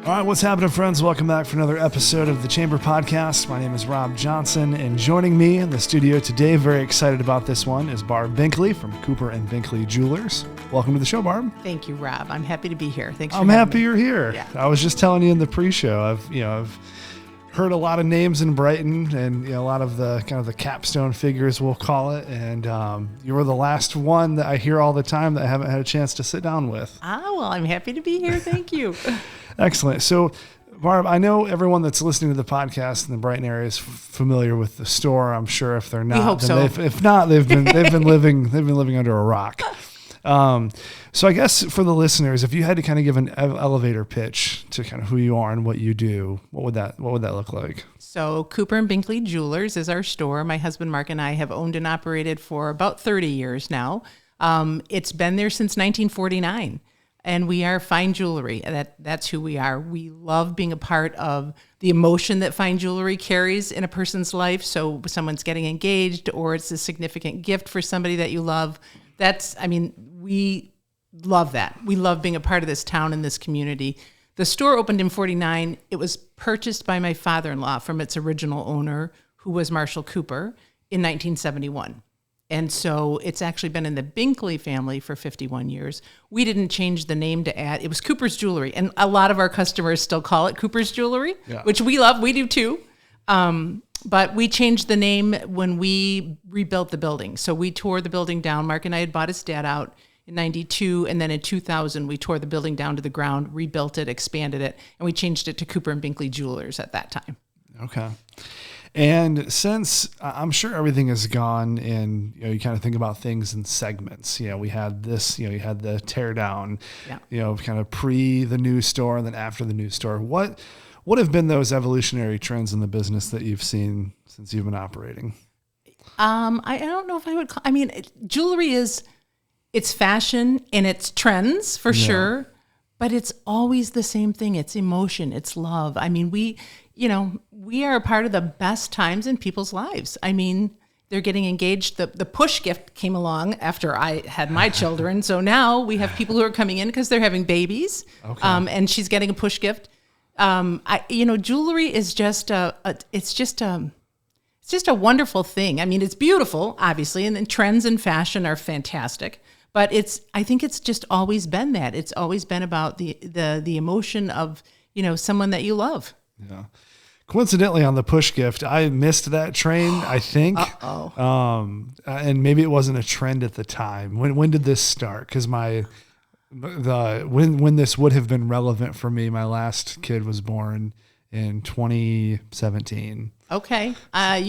All right, what's happening, friends? Welcome back for another episode of the Chamber Podcast. My name is Rob Johnson, and joining me in the studio today, very excited about this one, is Barb Binkley from Cooper and Binkley Jewelers. Welcome to the show, Barb. Thank you, Rob. I'm happy to be here. Thanks for I'm having happy me. you're here. Yeah. I was just telling you in the pre-show, I've heard a lot of names in Brighton, and a lot of the kind of the capstone figures, we'll call it. And you were the last one that I hear all the time that I haven't had a chance to sit down with. Well, I'm happy to be here. Thank you. Excellent. So, Barb, I know everyone that's listening to the podcast in the Brighton area is familiar with the store. I'm sure if they're not, we hope so. If not, they've been living under a rock. So I guess for the listeners, if you had to kind of give an elevator pitch to kind of who you are and what you do, what would that look like? So Cooper and Binkley Jewelers is our store. My husband Mark and I have owned and operated for about 30 years now. It's been there since 1949. And we are fine jewelry. That's who we are. We love being a part of the emotion that fine jewelry carries in a person's life. So someone's getting engaged or it's a significant gift for somebody that you love. We love that. We love being a part of this town and this community. The store opened in 49. It was purchased by my father-in-law from its original owner, who was Marshall Cooper, in 1971. And so it's actually been in the Binkley family for 51 years. We didn't change the name to add. It was Cooper's Jewelry. And a lot of our customers still call it Cooper's Jewelry, which we love. We do too. But we changed the name when we rebuilt the building. So we tore the building down. Mark and I had bought his dad out in 92. And then in 2000, we tore the building down to the ground, rebuilt it, expanded it. And we changed it to Cooper and Binkley Jewelers at that time. Okay. And since I'm sure everything has gone in, you kind of think about things in segments. We had this, you had the tear down, kind of pre the new store and then after the new store. What have been those evolutionary trends in the business that you've seen since you've been operating? I don't know if I would call, jewelry it's fashion and it's trends for sure, but it's always the same thing. It's emotion. It's love. We are a part of the best times in people's lives. They're getting engaged. The push gift came along after I had my children. So now we have people who are coming in because they're having babies. Okay. And she's getting a push gift. Jewelry is just it's just a wonderful thing. It's beautiful, obviously, and then trends and fashion are fantastic. But I think it's just always been that. It's always been about the emotion of, someone that you love. Yeah. Coincidentally, on the push gift, I missed that train, I think. And maybe it wasn't a trend at the time. When did this start? Because when this would have been relevant for me, my last kid was born in 2017. Okay. You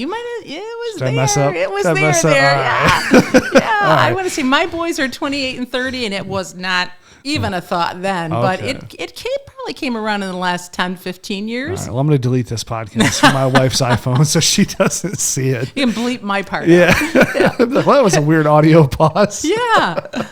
might have, it was Did there. I mess up? It was Did I there. mess up? Yeah. Yeah. Right. I want to say my boys are 28 and 30, and it was not even a thought then, but it probably came around in the last 10, 15 years. All right, well, I'm going to delete this podcast from my wife's iPhone so she doesn't see it. You can bleep my part Yeah. out. Well, that was a weird audio pause. Yeah.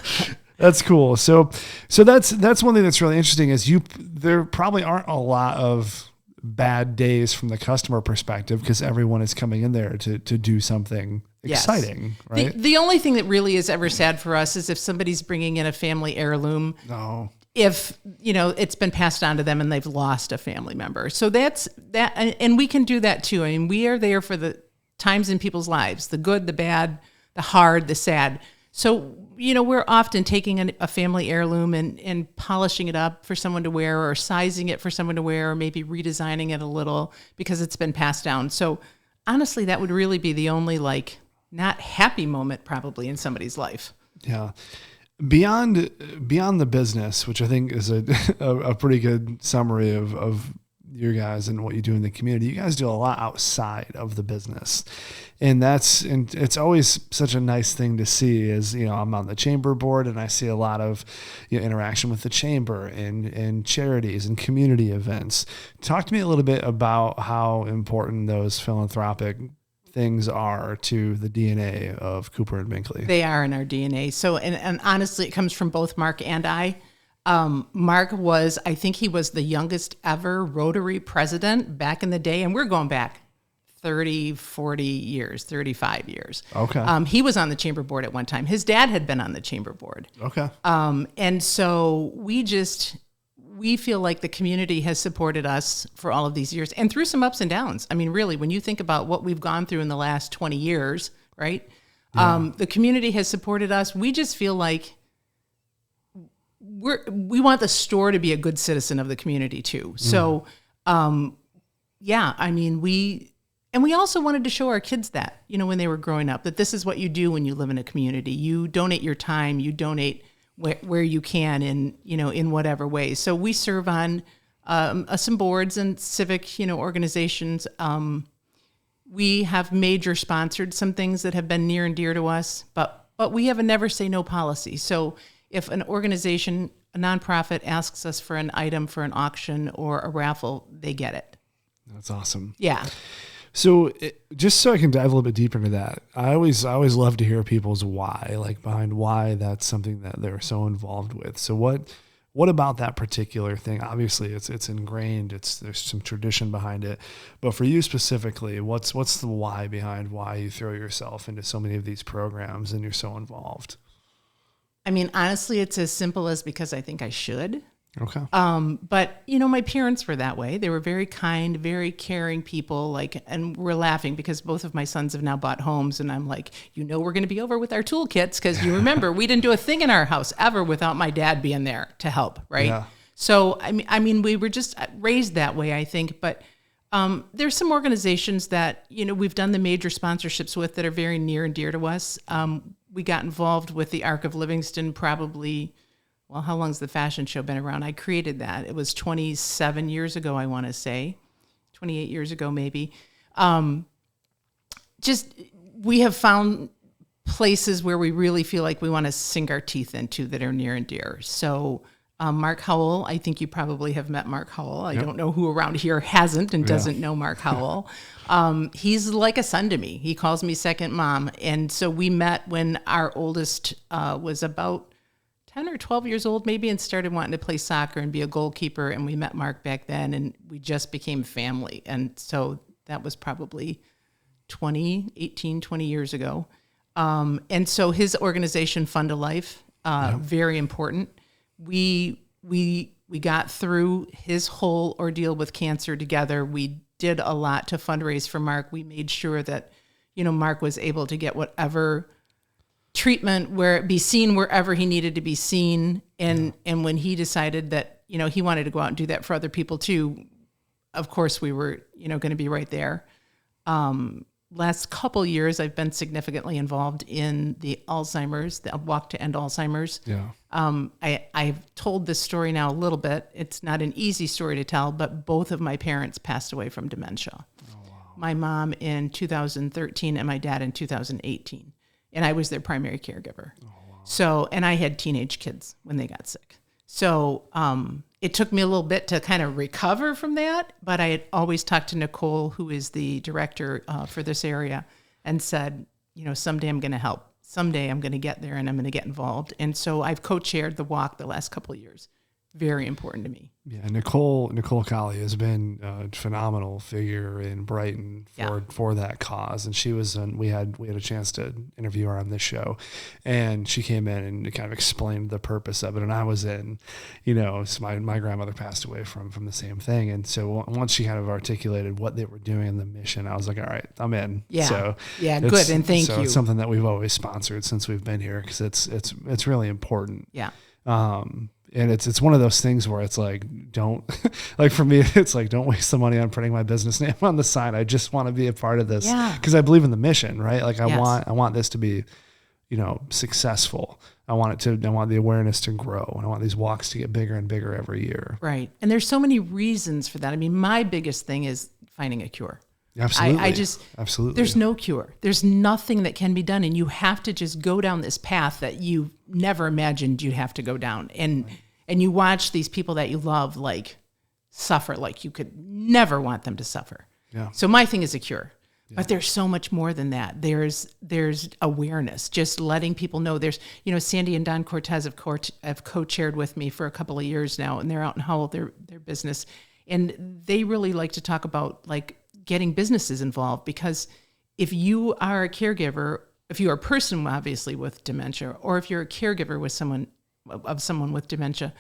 That's cool. So that's one thing that's really interesting is there probably aren't a lot of bad days from the customer perspective because everyone is coming in there to do something exciting, right? The only thing that really is ever sad for us is if somebody's bringing in a family heirloom. No. If, it's been passed on to them and they've lost a family member. So that's that. And we can do that too. We are there for the times in people's lives, the good, the bad, the hard, the sad. So, we're often taking a family heirloom and polishing it up for someone to wear or sizing it for someone to wear or maybe redesigning it a little because it's been passed down. So honestly, that would really be the only not happy moment probably in somebody's life. Yeah. Beyond the business, which I think is a pretty good summary of your guys and what you do in the community, you guys do a lot outside of the business. And it's always such a nice thing to see as, I'm on the chamber board and I see a lot of interaction with the chamber and charities and community events. Talk to me a little bit about how important those philanthropic things are to the DNA of Cooper and Binkley. They are in our DNA. So, and honestly, it comes from both Mark and I. Mark I think he was the youngest ever Rotary president back in the day. And we're going back 30, 40 years, 35 years. Okay. He was on the chamber board at one time. His dad had been on the chamber board. Okay. And so we we feel like the community has supported us for all of these years and through some ups and downs. I mean, really, when you think about what we've gone through in the last 20 years, right? The community has supported us. We just feel like we want the store to be a good citizen of the community too. So, I mean, we also wanted to show our kids that, when they were growing up, that this is what you do when you live in a community. You donate your time, you donate where you can in whatever way. So we serve on some boards and civic, organizations. We have major sponsored some things that have been near and dear to us, but we have a never say no policy. So if an organization, a nonprofit asks us for an item for an auction or a raffle, they get it. That's awesome. Yeah. So just so I can dive a little bit deeper into that, I always love to hear people's why, like behind why that's something that they're so involved with. So what about that particular thing? Obviously it's ingrained, there's some tradition behind it, but for you specifically, what's the why behind why you throw yourself into so many of these programs and you're so involved? I mean, honestly, it's as simple as because I think I should. Okay. But my parents were that way. They were very kind, very caring people. And we're laughing because both of my sons have now bought homes, and I'm like, we're going to be over with our toolkits because you remember we didn't do a thing in our house ever without my dad being there to help, right? Yeah. So I mean, we were just raised that way, I think. But there's some organizations that we've done the major sponsorships with that are very near and dear to us. We got involved with the Arc of Livingston probably. Well, how long's the fashion show been around? I created that. It was 27 years ago, I want to say. 28 years ago, maybe. We have found places where we really feel like we want to sink our teeth into that are near and dear. So Mark Howell, I think you probably have met Mark Howell. I don't know who around here hasn't and doesn't know Mark Howell. He's like a son to me. He calls me second mom. And so we met when our oldest was about 10 or 12 years old maybe, and started wanting to play soccer and be a goalkeeper. And we met Mark back then, and we just became family. And so that was probably 20 years ago. And so his organization, Fund a Life, very important. We got through his whole ordeal with cancer together. We did a lot to fundraise for Mark. We made sure that, Mark was able to get whatever treatment be seen wherever he needed to be seen. And when he decided that, he wanted to go out and do that for other people too, of course we were, going to be right there. Last couple years, I've been significantly involved in the Walk to End Alzheimer's. Yeah. I've told this story now a little bit. It's not an easy story to tell, but both of my parents passed away from dementia. Oh, wow. My mom in 2013 and my dad in 2018. And I was their primary caregiver. Oh, wow. So, and I had teenage kids when they got sick. So it took me a little bit to kind of recover from that, but I had always talked to Nicole, who is the director for this area, and said, someday I'm going to help. Someday I'm going to get there and I'm going to get involved. And so I've co-chaired the walk the last couple of years. Very important to me. Yeah, Nicole Colley has been a phenomenal figure in Brighton for that cause, and she was. We had a chance to interview her on this show, and she came in and kind of explained the purpose of it. And I was in, so my grandmother passed away from the same thing, and so once she kind of articulated what they were doing in the mission, I was like, all right, I'm in. Yeah, so good, and thank you. It's something that we've always sponsored since we've been here because it's really important. Yeah. And it's one of those things where it's like, don't, like for me, it's like, don't waste the money on putting my business name on the sign. I just want to be a part of this because I believe in the mission, right? Like I want this to be, successful. I want the awareness to grow, and I want these walks to get bigger and bigger every year. Right. And there's so many reasons for that. I mean, my biggest thing is finding a cure. Absolutely. Absolutely. There's no cure. There's nothing that can be done. And you have to just go down this path that you never imagined you'd have to go down. And you watch these people that you love, suffer, you could never want them to suffer. Yeah. So my thing is a cure, but there's so much more than that. There's awareness, just letting people know there's, Sandy and Don Cortez have co-chaired with me for a couple of years now, and they're out in Howell, their business. And they really like to talk about getting businesses involved, because if you are a caregiver, if you are a person obviously with dementia, or if you're a caregiver with someone with dementia,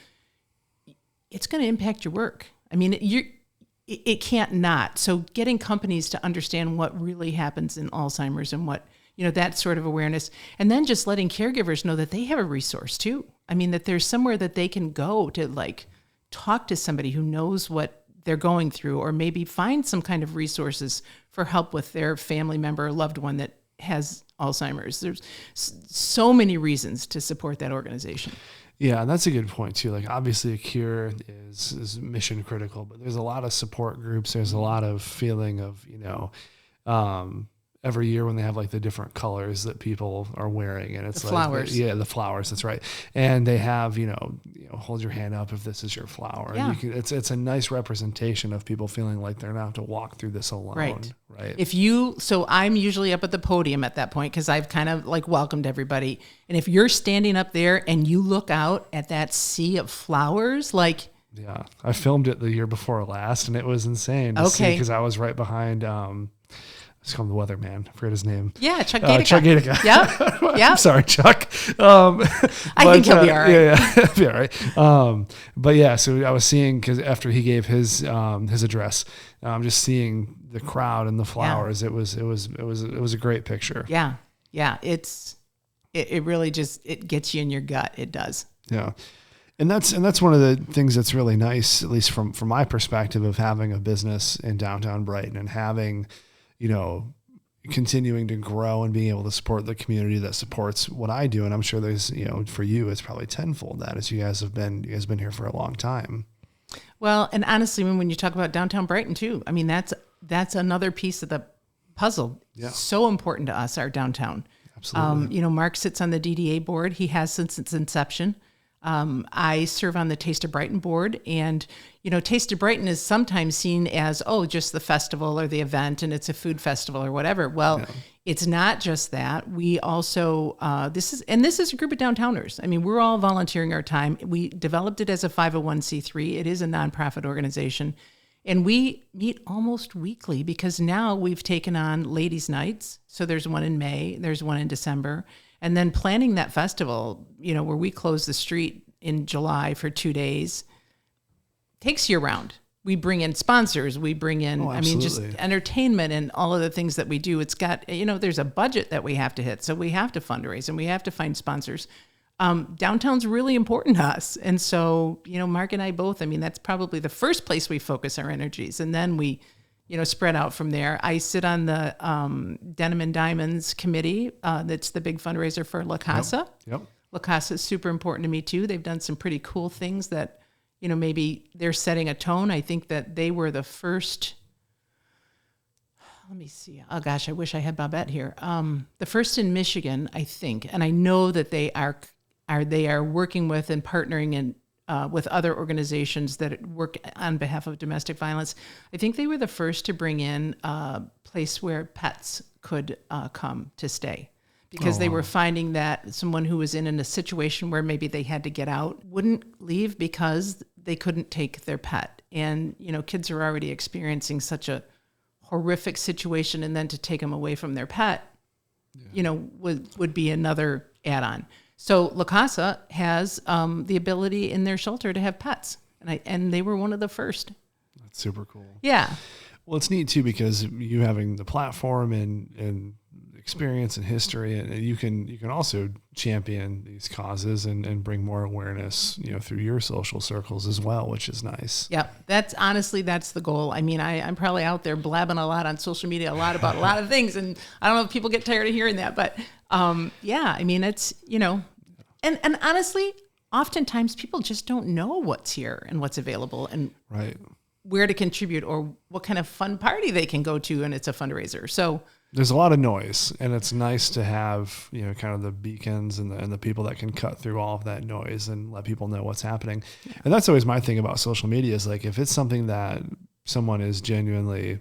it's going to impact your work. I mean, it can't not. So getting companies to understand what really happens in Alzheimer's and what, that sort of awareness, and then just letting caregivers know that they have a resource too. I mean, that there's somewhere that they can go to like talk to somebody who knows what they're going through, or maybe find some kind of resources for help with their family member or loved one that has Alzheimer's. There's so many reasons to support that organization. Yeah, and that's a good point too. Like obviously a cure is mission critical, but there's a lot of support groups. There's a lot of feeling of, every year when they have like the different colors that people are wearing, and it's the like flowers. The flowers. That's right. And they have, hold your hand up if this is your flower. Yeah. And it's a nice representation of people feeling like they're not have to walk through this alone. Right. So I'm usually up at the podium at that point, because I've kind of like welcomed everybody. And if you're standing up there and you look out at that sea of flowers, like, yeah, I filmed it the year before last, and it was insane to see, because I was right behind, let's call him the weatherman. I forget his name. Yeah, Chuck Gatica. Chuck Gatica. Yep. I'm sorry, Chuck. I think he'll be all right. Yeah, he'll be all right. But yeah, so I was seeing, because after he gave his address, just seeing the crowd and the flowers. Yeah. It was a great picture. Yeah, yeah. It really just, it gets you in your gut. It does. Yeah. And that's one of the things that's really nice, at least from my perspective, of having a business in downtown Brighton and having, continuing to grow and being able to support the community that supports what I do. And I'm sure there's, for you, it's probably tenfold that, as you guys have been here for a long time. Well, and honestly, when you talk about downtown Brighton too, I mean, that's another piece of the puzzle. Yeah. So important to us, our downtown. Absolutely. Mark sits on the DDA board. He has since its inception. I serve on the Taste of Brighton board, and, Taste of Brighton is sometimes seen as, just the festival or the event, and it's a food festival or whatever. Well, It's not just that. We also, this is a group of downtowners. I mean, we're all volunteering our time. We developed it as a 501c3. It is a nonprofit organization, and we meet almost weekly, because now we've taken on ladies' nights. So there's one in May, there's one in December. And then planning that festival, where we close the street in July for 2 days, takes year round. We bring in sponsors, we bring in, just entertainment and all of the things that we do. It's got, there's a budget that we have to hit. So we have to fundraise and we have to find sponsors. Downtown's really important to us. And so, Mark and I both, that's probably the first place we focus our energies. And then we, spread out from there. I sit on the Denim and Diamonds committee. That's the big fundraiser for La Casa. Yep. La Casa is super important to me too. They've done some pretty cool things that, maybe they're setting a tone. I think that they were the first, let me see. Oh gosh, I wish I had Bobette here. The first in Michigan, I think. And I know that they are working with and partnering in with other organizations that work on behalf of domestic violence. I think they were the first to bring in a place where pets could come to stay, because they were finding that someone who was in a situation where maybe they had to get out wouldn't leave because they couldn't take their pet. And, kids are already experiencing such a horrific situation, and then to take them away from their pet, would be another add-on. So La Casa has the ability in their shelter to have pets, and they were one of the first. That's super cool. Yeah. Well, it's neat too, because you having the platform and experience and history, and you can also champion these causes and bring more awareness, through your social circles as well, which is nice. Yeah, that's the goal. I'm probably out there blabbing a lot on social media, about a lot of things, and I don't know if people get tired of hearing that, but it's, and honestly, oftentimes people just don't know what's here and what's available and where to contribute or what kind of fun party they can go to, and it's a fundraiser. So there's a lot of noise, and it's nice to have, kind of the beacons and the people that can cut through all of that noise and let people know what's happening. Yeah. And that's always my thing about social media, is like, if it's something that someone is genuinely,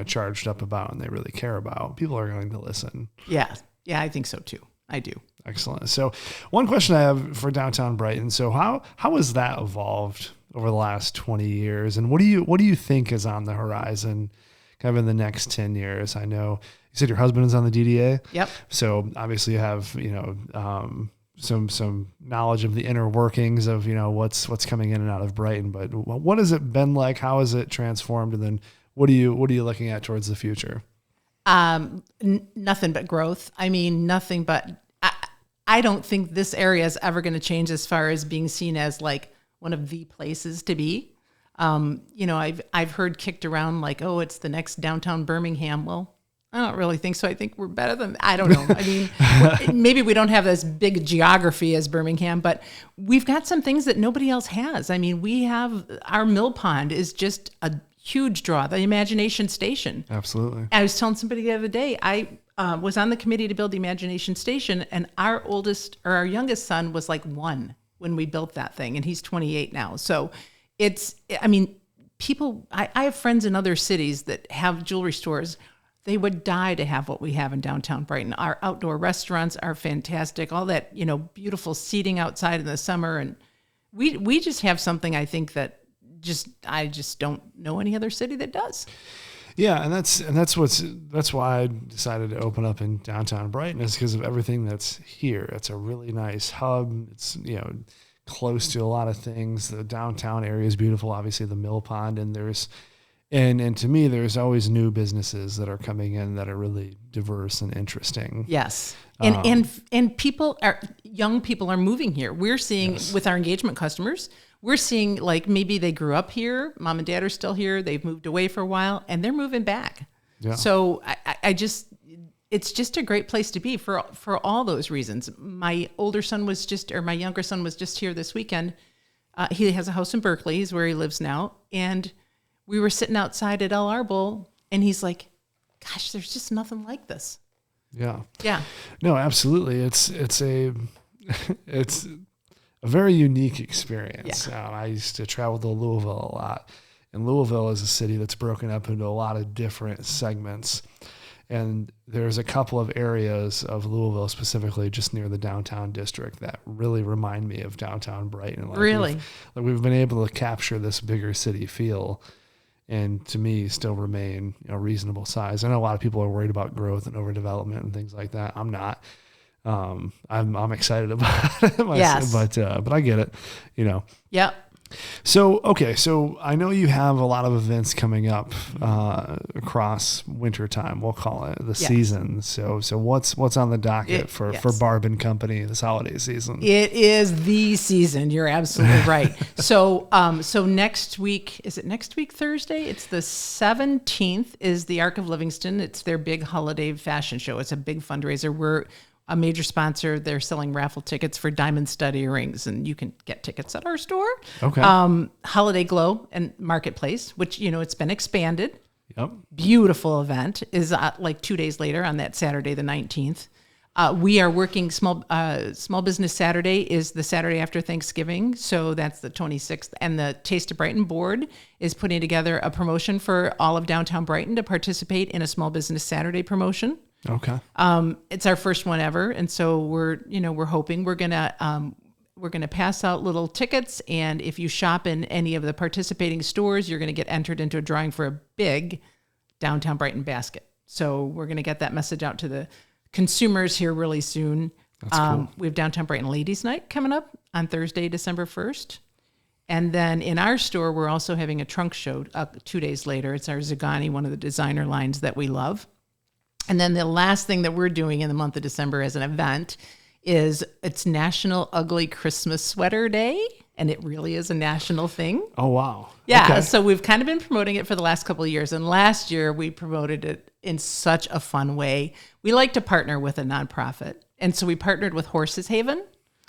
charged up about and they really care about, people are going to listen. Yeah. Yeah, I think so too. I do. Excellent. So one question I have for downtown Brighton. So how has that evolved over the last 20 years? And what do you think is on the horizon kind of in the next 10 years? I know you said your husband is on the DDA. Yep. So obviously you have, some knowledge of the inner workings of, what's coming in and out of Brighton, but what has it been like? How has it transformed? And then what are you looking at towards the future? Nothing but growth. I mean, nothing but, I don't think this area is ever going to change as far as being seen as like one of the places to be. I've heard kicked around like, oh, it's the next downtown Birmingham. Well, I don't really think so. I think we're better than, I don't know. I mean, maybe we don't have as big geography as Birmingham, but we've got some things that nobody else has. I mean, we have, our mill pond is just a huge draw, the Imagination Station. Absolutely. I was telling somebody the other day, I was on the committee to build the Imagination Station, and our youngest son was like 1 when we built that thing, and he's 28 now. So people, I have friends in other cities that have jewelry stores. They would die to have what we have in downtown Brighton. Our outdoor restaurants are fantastic. All that, beautiful seating outside in the summer. And we just have something, I think, that I just don't know any other city that does. Yeah. And that's why I decided to open up in downtown Brighton, is because of everything that's here. It's a really nice hub. It's, close to a lot of things. The downtown area is beautiful. Obviously the mill pond, and and to me, there's always new businesses that are coming in that are really diverse and interesting. Yes. And young people are moving here. We're seeing with our engagement customers, we're seeing like maybe they grew up here, mom and dad are still here, they've moved away for a while, and they're moving back. Yeah. So it's just a great place to be for all those reasons. My younger son was just here this weekend. He has a house in Berkeley, is where he lives now. And we were sitting outside at El Arbol, and he's like, gosh, there's just nothing like this. Yeah. Yeah. No, absolutely. It's a very unique experience. Yeah. I used to travel to Louisville a lot, and Louisville is a city that's broken up into a lot of different segments. And there's a couple of areas of Louisville, specifically just near the downtown district, that really remind me of downtown Brighton. Really? We've been able to capture this bigger city feel, and to me still remain reasonable size. I know a lot of people are worried about growth and overdevelopment and things like that. I'm not. I'm excited about it myself, yes. But I get it. Yeah. So I know you have a lot of events coming up across winter time. We'll call it the season. So what's on the docket for Barb and Company this holiday season? It is the season. You're absolutely right. So next week, is it next week Thursday? It's the 17th is the Arc of Livingston. It's their big holiday fashion show. It's a big fundraiser. We're a major sponsor. They're selling raffle tickets for diamond stud earrings, and you can get tickets at our store. Okay. Holiday Glow and Marketplace, which, it's been expanded. Yep. Beautiful event is like 2 days later on that Saturday, the 19th. We are working Small Business Saturday is the Saturday after Thanksgiving. So that's the 26th. And the Taste of Brighton board is putting together a promotion for all of downtown Brighton to participate in a Small Business Saturday promotion. Okay. It's our first one ever, and so we're hoping we're gonna pass out little tickets, and if you shop in any of the participating stores, you're gonna get entered into a drawing for a big downtown Brighton basket. So we're gonna get that message out to the consumers here really soon. That's cool. We have Downtown Brighton Ladies Night coming up on Thursday, December 1st. And then in our store, we're also having a trunk show 2 days later. It's our Zagani, one of the designer lines that we love. And then the last thing that we're doing in the month of December as an event is it's National Ugly Christmas Sweater Day. And it really is a national thing. Oh, wow. Yeah. Okay. So we've kind of been promoting it for the last couple of years. And last year we promoted it in such a fun way. We like to partner with a nonprofit. And so we partnered with Horses Haven.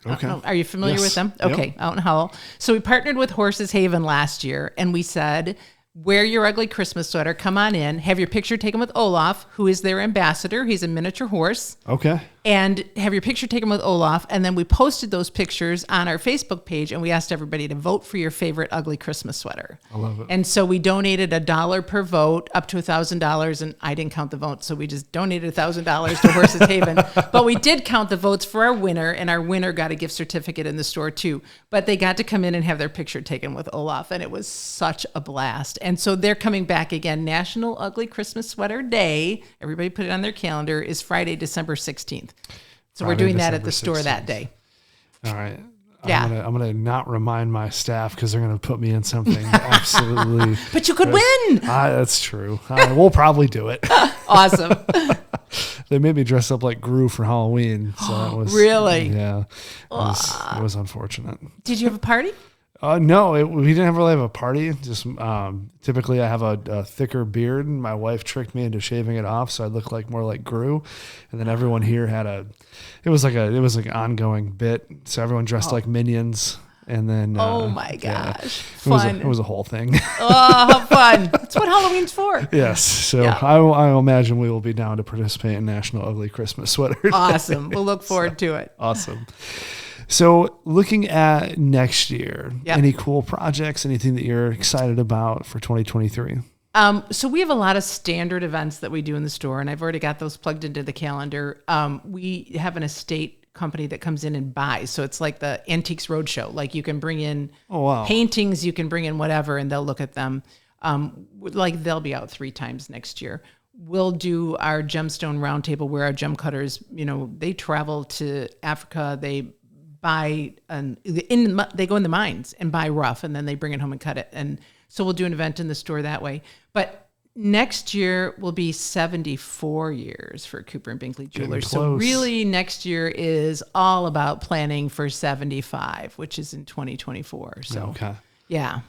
Okay. Are you familiar with them? Okay. Yep. Out in Howell. So we partnered with Horses Haven last year, and we said, wear your ugly Christmas sweater, come on in, have your picture taken with Olaf, who is their ambassador. He's a miniature horse. Okay. And have your picture taken with Olaf. And then we posted those pictures on our Facebook page, and we asked everybody to vote for your favorite ugly Christmas sweater. I love it. And so we donated $1 per vote, up to $1,000. And I didn't count the votes, so we just donated $1,000 to Horses Haven. But we did count the votes for our winner, and our winner got a gift certificate in the store too. But they got to come in and have their picture taken with Olaf, and it was such a blast. And so they're coming back again. National Ugly Christmas Sweater Day, everybody put it on their calendar, is Friday, December 16th. So we're doing that at the store that day. All right. Yeah. I'm gonna not remind my staff because they're gonna put me in something absolutely. But you could win. That's true. We'll probably do it. Awesome. They made me dress up like Gru for Halloween. So that was really. Yeah. It was unfortunate. Did you have a party? No, we didn't really have a party. Just typically I have a thicker beard, and my wife tricked me into shaving it off so I look like more like Gru. And then everyone here had it was like an ongoing bit. So everyone dressed like minions. And then oh my gosh, fun! It was a whole thing. Oh, how fun! That's what Halloween's for. Yes, so yeah. I imagine we will be down to participate in National Ugly Christmas Sweater. Awesome! We'll look forward to it. Awesome. So looking at next year, any cool projects, anything that you're excited about for 2023? So we have a lot of standard events that we do in the store, and I've already got those plugged into the calendar. We have an estate company that comes in and buys. So it's like the Antiques Roadshow. Like you can bring in paintings, you can bring in whatever, and they'll look at them. Like they'll be out 3 times next year. We'll do our gemstone roundtable where our gem cutters, they travel to Africa. They buy they go in the mines and buy rough, and then they bring it home and cut it. And so we'll do an event in the store that way. But next year will be 74 years for Cooper and Binkley Jewelers. So really next year is all about planning for 75, which is in 2024. So yeah.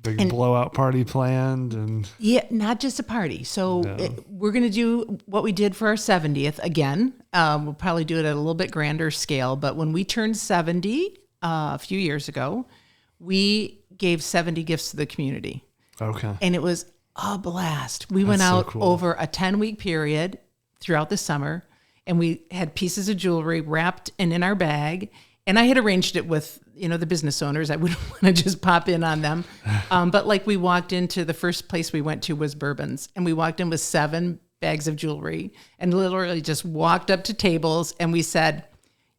Big blowout party planned. And yeah, not just a party. So we're going to do what we did for our 70th again. We'll probably do it at a little bit grander scale. But when we turned 70 a few years ago, we gave 70 gifts to the community. Okay. And it was a blast. We went out over a 10-week period throughout the summer, and we had pieces of jewelry wrapped and in our bag. And I had arranged it with, the business owners. I wouldn't want to just pop in on them. But like we walked into the first place we went to was Bourbon's, and we walked in with 7 bags of jewelry and literally just walked up to tables and we said,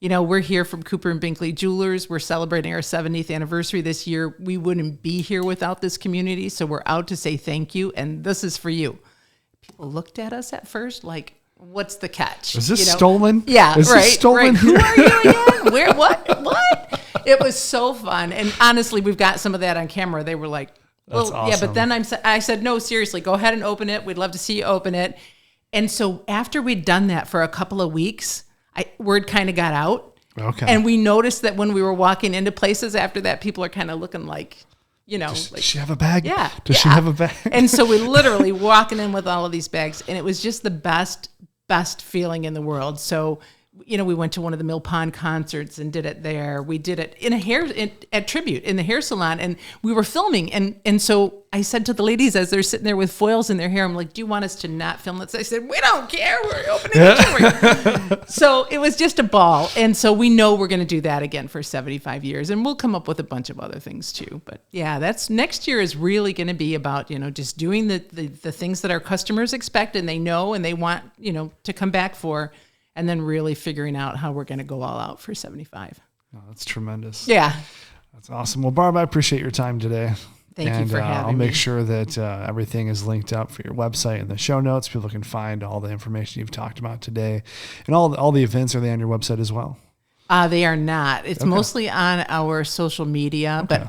we're here from Cooper and Binkley Jewelers. We're celebrating our 70th anniversary this year. We wouldn't be here without this community. So we're out to say thank you. And this is for you. People looked at us at first like, what's the catch? Is this stolen? Yeah, Is this stolen? Who are you again? Where? What? It was so fun. And honestly, we've got some of that on camera. They were like, that's awesome. Yeah, but then I said, no, seriously, go ahead and open it. We'd love to see you open it. And so after we'd done that for a couple of weeks, word kind of got out. Okay. And we noticed that when we were walking into places after that, people are kind of looking like, Does she have a bag? Yeah. Does she have a bag? And so we literally walking in with all of these bags, and it was just the best feeling in the world. So, we went to one of the Mill Pond concerts and did it there. We did it at Tribute in the hair salon, and we were filming. And so I said to the ladies as they're sitting there with foils in their hair, I'm like, do you want us to not film this? I said, we don't care. We're opening the jewelry. So it was just a ball. And so we know we're going to do that again for 75 years. And we'll come up with a bunch of other things too. But yeah, that's next year is really going to be about, just doing the things that our customers expect and they know and they want, to come back for. And then really figuring out how we're going to go all out for 75. Oh, that's tremendous. Yeah. That's awesome. Well, Barb, I appreciate your time today. Thank you for having me. I'll make sure that everything is linked up for your website in the show notes. People can find all the information you've talked about today. And all the events, are they on your website as well? They are not. It's mostly on our social media, but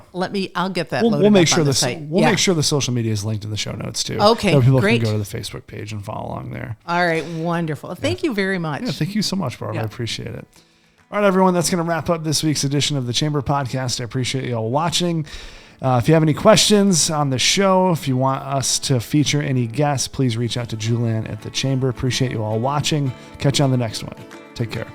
I'll get that loaded we'll make up sure on the site. We'll make sure the social media is linked in the show notes too. Okay, so people great. can go to the Facebook page and follow along there. All right, wonderful. Thank you very much. Yeah, thank you so much, Barb. I appreciate it. All right, everyone, that's going to wrap up this week's edition of the Chamber Podcast. I appreciate you all watching. If you have any questions on the show, if you want us to feature any guests, please reach out to Julianne at the Chamber. Appreciate you all watching. Catch you on the next one. Take care.